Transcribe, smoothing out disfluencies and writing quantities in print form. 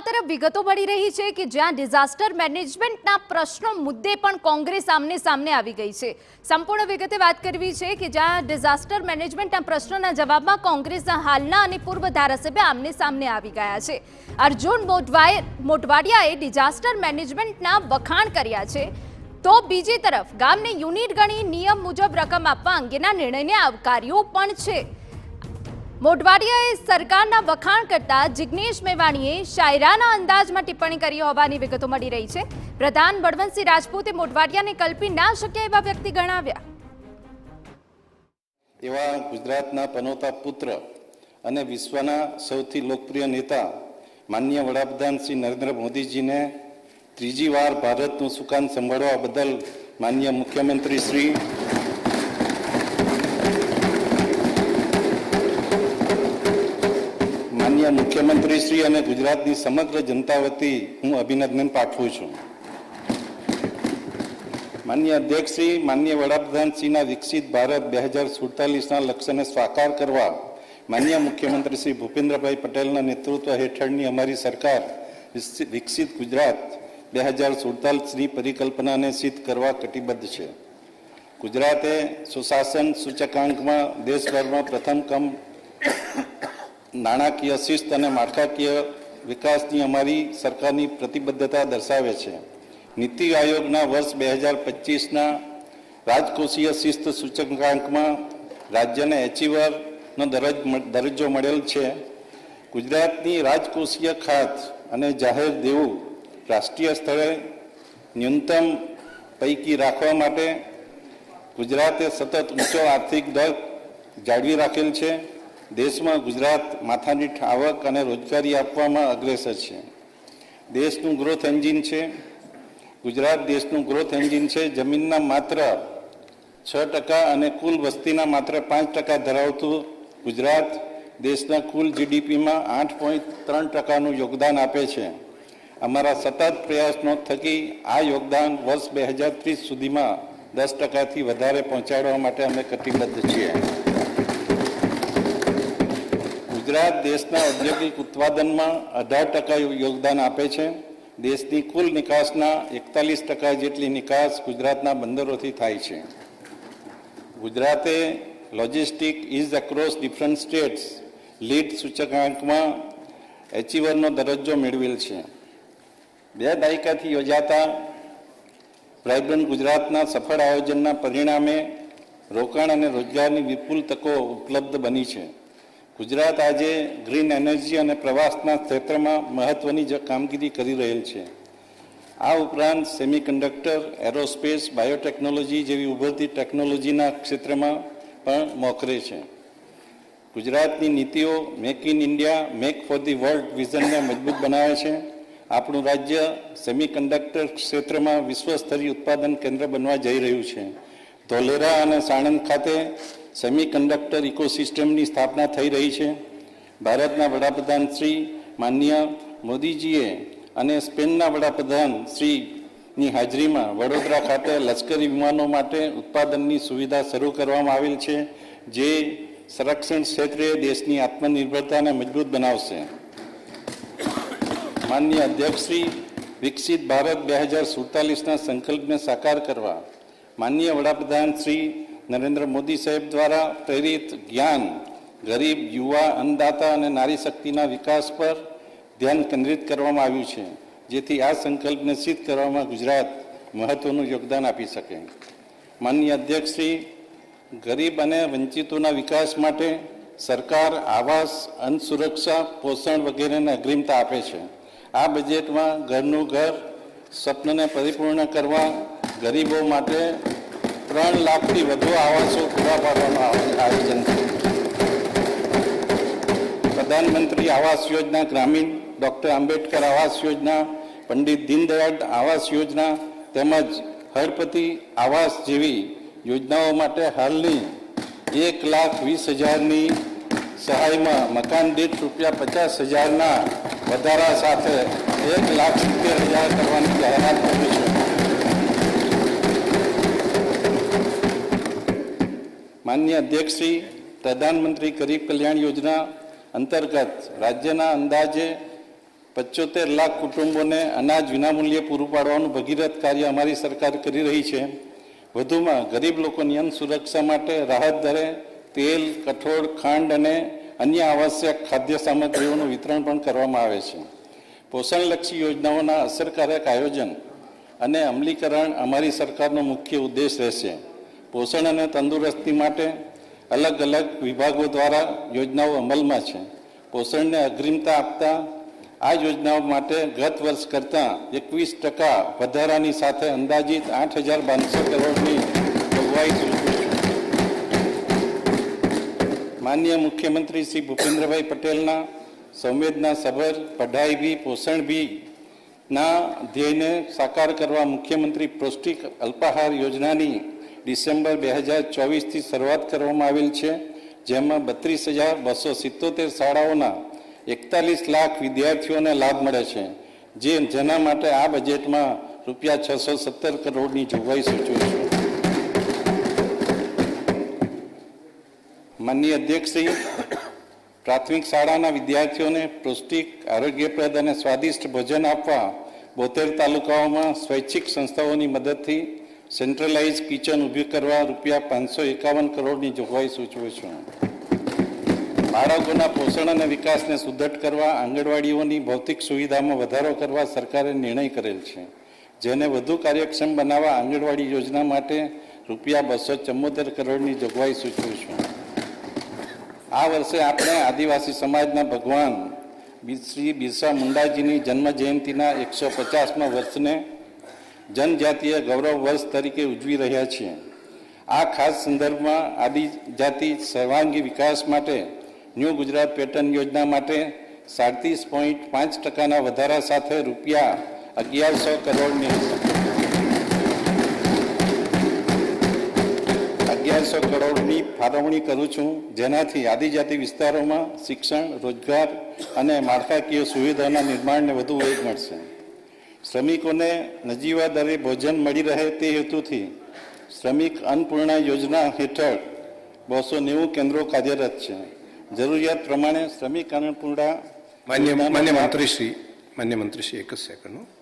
આ તરફ વિગતો મળી રહી છે કે જ્યાં ડિઝાસ્ટર મેનેજમેન્ટના પ્રશ્નો મુદ્દે પણ કોંગ્રેસ આમને સામને આવી ગઈ છે। સંપૂર્ણ વિગતે વાત કરવી છે કે જ્યાં ડિઝાસ્ટર મેનેજમેન્ટના પ્રશ્નોના જવાબમાં કોંગ્રેસના હાલના અને પૂર્વ ધારાસભ્ય આમને સામને આવી ગયા છે। અર્જુન મોઢવાડિયાએ ડિઝાસ્ટર મેનેજમેન્ટના વખાણ કર્યા છે, તો બીજી તરફ ગામને યુનિટ ગણી નિયમ મુજબ રકમ આપવા અંગેના નિર્ણયને આવકાર્યો પણ છે। મોઢવાડિયાએ સરકારના વખાણ કરતા જિગ્નેશ મેવાણીએ શાયરાના અંદાજમાં ટિપ્પણી કરી હોવાની વિગતો મળી રહી છે। પ્રધાન બળવંતસિંહ રાજપૂતે મોઢવાડિયાને કલ્પી ના શક્ય એવા વ્યક્તિ ગણાવ્યા। એવા ગુજરાતના પનોતા પુત્ર અને વિશ્વના સૌથી લોકપ્રિય નેતા માનનીય વડાપ્રધાન શ્રી નરેન્દ્ર મોદીજીને ત્રીજી વાર ભારતનું સુકાન સંભાળવા બદલ માનનીય મુખ્યમંત્રી શ્રી અને ગુજરાતની સમગ્ર જનતા વતી હું અભિનંદન પાઠવું છું। માનનીય અધ્યક્ષશ્રી, માનનીય વડાપ્રધાનશ્રીના વિકસિત ભારત 2047ના લક્ષ્યને સાકાર કરવા માનનીય મુખ્યમંત્રી શ્રી ભૂપેન્દ્રભાઈ પટેલના નેતૃત્વ હેઠળની અમારી સરકાર વિકસિત ગુજરાત 2047ની પરિકલ્પનાને સિદ્ધ કરવા કટિબદ્ધ છે। ગુજરાતે સુશાસન સૂચકાંકમાં દેશભરમાં પ્રથમ ક્રમ, નાણાકીય શિસ્ત અને માળખાકીય વિકાસની અમારી સરકારની પ્રતિબદ્ધતા દર્શાવે છે। નીતિ આયોગના વર્ષ 2025ના રાજકોષીય શિસ્ત સૂચકાંકમાં રાજ્યને એચીવરનો દરજ્જો મળેલ છે। ગુજરાતની રાજકોષીય ખાત અને જાહેર દેવું રાષ્ટ્રીય સ્તરે ન્યૂનતમ પૈકી રાખવા માટે ગુજરાતે સતત ઊંચો આર્થિક દર જાળવી રાખેલ છે। દેશમાં ગુજરાત માથાદીઠ આવક અને રોજગારી આપવામાં અગ્રેસર છે। દેશનું ગ્રોથ એન્જિન છે। ગુજરાત દેશનું ગ્રોથ એન્જિન છે। જમીનના માત્ર 6% અને કુલ વસ્તીના માત્ર 5% ધરાવતું ગુજરાત દેશના કુલ જીડીપીમાં 8.3%નું યોગદાન આપે છે। અમારા સતત પ્રયાસનો થકી આ યોગદાન વર્ષ 2030 સુધીમાં 10%થી વધારે પહોંચાડવા માટે અમે કટિબદ્ધ છીએ। ગુજરાત દેશના ઔદ્યોગિક ઉત્પાદનમાં 18% યોગદાન આપે છે। દેશની કુલ નિકાસના 41% જેટલી નિકાસ ગુજરાતના બંદરોથી થાય છે। ગુજરાતે logistic ease across different states lead સૂચકાંકમાં એચીવરનો દરજ્જો મેળવેલ છે। 2 દાયકાથી યોજાતા વાઇબ્રન્ટ ગુજરાતના સફળ આયોજનના પરિણામે રોકાણ અને રોજગારની વિપુલ તકો ઉપલબ્ધ બની છે। ગુજરાત આજે ગ્રીન એનર્જી અને પ્રવાસના ક્ષેત્રમાં મહત્વની કામગીરી કરી રહેલ છે। આ ઉપરાંત સેમિકન્ડક્ટર, એરોસ્પેસ, બાયોટેકનોલોજી જેવી ઉભરતી ટેકનોલોજીના ક્ષેત્રમાં પણ મોખરે છે। ગુજરાતની નીતિઓ make in India, make for the world વિઝનને મજબૂત બનાવે છે। આપણું રાજ્ય સેમિકન્ડક્ટર ક્ષેત્રમાં વિશ્વસ્તરીય ઉત્પાદન કેન્દ્ર બનવા જઈ રહ્યું છે। ધોલેરા અને સાણંદ ખાતે સેમિકન્ડક્ટર ઇકોસિસ્ટમની સ્થાપના થઈ રહી છે। ભારતના વડાપ્રધાન શ્રી માનનીય મોદીજીએ અને સ્પેનના વડાપ્રધાન શ્રીની હાજરીમાં વડોદરા ખાતે લશ્કરી વિમાનો માટે ઉત્પાદનની સુવિધા શરૂ કરવામાં આવેલ છે, જે સંરક્ષણ ક્ષેત્રે દેશની આત્મનિર્ભરતાને મજબૂત બનાવશે। માનનીય અધ્યક્ષશ્રી, વિકસિત ભારત 2047ના સંકલ્પને સાકાર કરવા માનનીય વડાપ્રધાન શ્રી નરેન્દ્ર મોદી સાહેબ દ્વારા પ્રેરિત જ્ઞાન, ગરીબ, યુવા, અન્નદાતા અને નારી શક્તિના વિકાસ પર ધ્યાન કેન્દ્રિત કરવામાં આવ્યું છે, જેથી આ સંકલ્પને સિદ્ધ કરવામાં ગુજરાત મહત્વનું યોગદાન આપી શકે। માનનીય અધ્યક્ષશ્રી, ગરીબ અને વંચિતોના વિકાસ માટે સરકાર આવાસ, અન્ન સુરક્ષા, પોષણ વગેરેને અગ્રિમતા આપે છે। આ બજેટમાં ઘરનું ઘર સ્વપ્નને પરિપૂર્ણ કરવા ગરીબો માટે 3 લાખથી વધુ આવાસો પૂરા પાડવાનું આયોજન છે। પ્રધાનમંત્રી આવાસ યોજના ગ્રામીણ, ડૉક્ટર આંબેડકર આવાસ યોજના, પંડિત દીનદયાળ આવાસ યોજના તેમજ હરપતિ આવાસ જેવી યોજનાઓ માટે હાલની 1,20,000ની સહાયમાં મકાન દીઠ ₹50,000ના વધારા સાથે 1,70,000 કરવાની જાહેરાત કરી છે। માનનીય અધ્યક્ષશ્રી, પ્રધાનમંત્રી ગરીબ કલ્યાણ યોજના અંતર્ગત રાજ્યના અંદાજે 75 લાખ કુટુંબોને અનાજ વિનામૂલ્યે પૂરું પાડવાનું ભગીરથ કાર્ય અમારી સરકાર કરી રહી છે. વધુમાં ગરીબ લોકોની અન્ન સુરક્ષા માટે રાહત દરે તેલ, કઠોળ, ખાંડ અને અન્ય આવશ્યક ખાદ્ય સામગ્રીઓનું વિતરણ પણ કરવામાં આવે છે. પોષણલક્ષી યોજનાઓના અસરકારક આયોજન અને અમલીકરણ અમારી સરકારનો મુખ્ય ઉદ્દેશ રહેશે. પોષણ અને તંદુરસ્તી માટે અલગ અલગ વિભાગો દ્વારા યોજનાઓ અમલમાં છે. પોષણને અગ્રિમતા આપતા આ યોજનાઓ માટે ગત વર્ષ કરતાં 21% વધારાની સાથે અંદાજિત 8,200 કરોડની જોગવાઈ સૂચવી છે. માનનીય મુખ્યમંત્રી શ્રી ભૂપેન્દ્રભાઈ પટેલના સંવેદનાસભર પઢાઈ ભી પોષણ ભી ના ધ્યેયને સાકાર કરવા મુખ્યમંત્રી પૌષ્ટિક અલ્પાહાર યોજનાની ડિસેમ્બર 2024થી શરૂઆત કરવામાં આવેલ છે, જેમાં 32,277 શાળાઓના 41 લાખ વિદ્યાર્થીઓને લાભ મળે છે, જેના માટે આ બજેટમાં રૂપિયા 617 કરોડની જોગવાઈ સૂચવે છે. માનનીય અધ્યક્ષશ્રી, પ્રાથમિક શાળાના વિદ્યાર્થીઓને પૌષ્ટિક, આરોગ્યપ્રદ અને સ્વાદિષ્ટ ભોજન આપવા 72 તાલુકાઓમાં સ્વૈચ્છિક સંસ્થાઓની મદદથી સેન્ટ્રલાઇઝ કિચન ઊભી કરવા રૂપિયા 551 કરોડની જોગવાઈ સૂચવે છે. બાળકોના પોષણ અને વિકાસને સુદૃઢ કરવા આંગણવાડીઓની ભૌતિક સુવિધામાં વધારો કરવા સરકારે નિર્ણય કરેલ છે, જેને વધુ કાર્યક્ષમ બનાવવા આંગણવાડી યોજના માટે રૂપિયા 274 કરોડની જોગવાઈ સૂચવે છે. આ વર્ષે આપણે આદિવાસી સમાજના ભગવાન શ્રી બિરસા મુંડાજીની જન્મ જયંતિના 150મા વર્ષને જનજાતીય ગૌરવ વર્ષ તરીકે ઉજવી રહ્યા છીએ. આ ખાસ સંદર્ભમાં આદિજાતિ સર્વાંગી વિકાસ માટે ન્યૂ ગુજરાત પેટર્ન યોજના માટે 37.5%ના વધારા સાથે રૂપિયા 1,100 કરોડની 1,100 કરોડની ફાળવણી કરું છું, જેનાથી આદિજાતિ વિસ્તારોમાં શિક્ષણ, રોજગાર અને માળખાકીય સુવિધાઓના નિર્માણને વધુ વેગ મળશે. શ્રમિકોને નજીવા દરે ભોજન મળી રહે તે હેતુથી શ્રમિક અન્નપૂર્ણા યોજના હેઠળ 290 કેન્દ્રો કાર્યરત છે. જરૂરિયાત પ્રમાણે શ્રમિક અન્નપૂર્ણા માન્ય મંત્રીશ્રી એક જ સેકન્ડ.